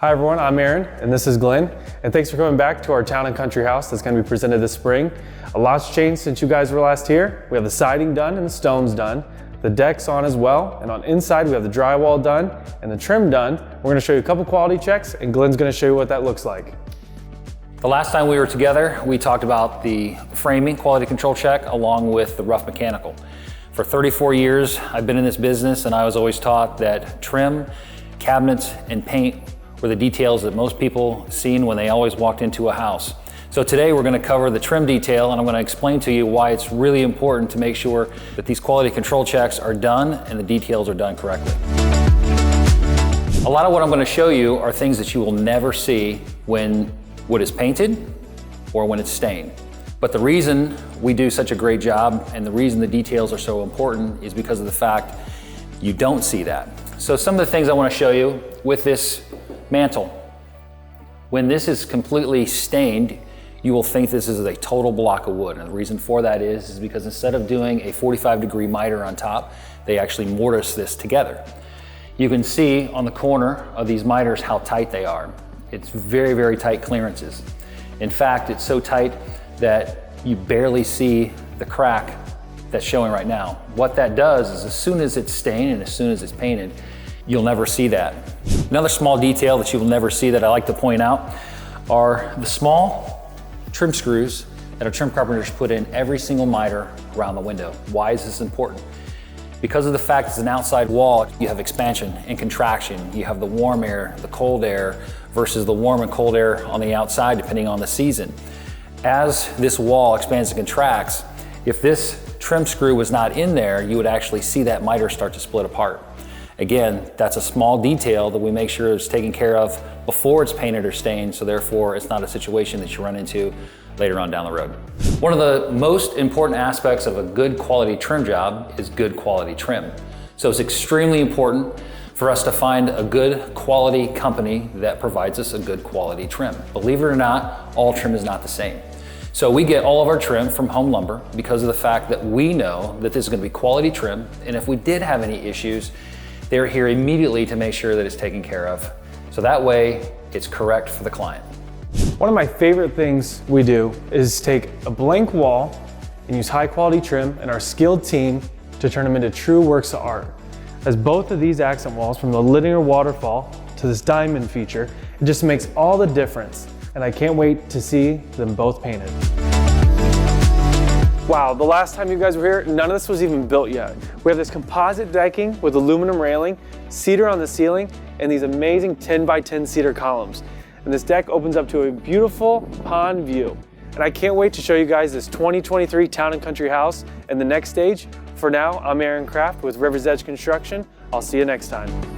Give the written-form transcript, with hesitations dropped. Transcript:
Hi everyone, I'm Aaron and this is Glenn, and thanks for coming back to our town and country house that's going to be presented this spring. A lot's changed since you guys were last here. We have the siding done and the stones done, the deck's on as well, and on inside we have the drywall done and the trim done. We're going to show you a couple quality checks and Glenn's going to show you what that looks like. The last time we were together, we talked about the framing quality control check along with the rough mechanical. For 34 years, I've been in this business and I was always taught that trim, cabinets, and paint were the details that most people seen when they always walked into a house. So today we're going to cover the trim detail and I'm going to explain to you why it's really important to make sure that these quality control checks are done and the details are done correctly. A lot of what I'm going to show you are things that you will never see when wood is painted or when it's stained. But the reason we do such a great job and the reason the details are so important is because of the fact you don't see that. So some of the things I want to show you with this mantle. When this is completely stained, you will think this is a total block of wood. And the reason for that is because instead of doing a 45-degree miter on top, they actually mortise this together. You can see on the corner of these miters how tight they are. It's very, very tight clearances. In fact, it's so tight that you barely see the crack that's showing right now. What that does is as soon as it's stained and as soon as it's painted, you'll never see that. Another small detail that you will never see that I like to point out are the small trim screws that our trim carpenters put in every single miter around the window. Why is this important? Because of the fact it's an outside wall, you have expansion and contraction. You have the warm air, the cold air, versus the warm and cold air on the outside, depending on the season. As this wall expands and contracts, if this trim screw was not in there, you would actually see that miter start to split apart. Again, that's a small detail that we make sure is taken care of before it's painted or stained, so therefore it's not a situation that you run into later on down the road. One of the most important aspects of a good quality trim job is good quality trim. So it's extremely important for us to find a good quality company that provides us a good quality trim. Believe it or not, all trim is not the same. So we get all of our trim from Home Lumber because of the fact that we know that this is going to be quality trim, and if we did have any issues, they're here immediately to make sure that it's taken care of. So that way, it's correct for the client. One of my favorite things we do is take a blank wall and use high quality trim and our skilled team to turn them into true works of art. As both of these accent walls, from the linear waterfall to this diamond feature, it just makes all the difference. And I can't wait to see them both painted. Wow, the last time you guys were here, none of this was even built yet. We have this composite decking with aluminum railing, cedar on the ceiling, and these amazing 10 by 10 cedar columns. And this deck opens up to a beautiful pond view. And I can't wait to show you guys this 2023 Town and Country house and the next stage. For now, I'm Aaron Kraft with River's Edge Construction. I'll see you next time.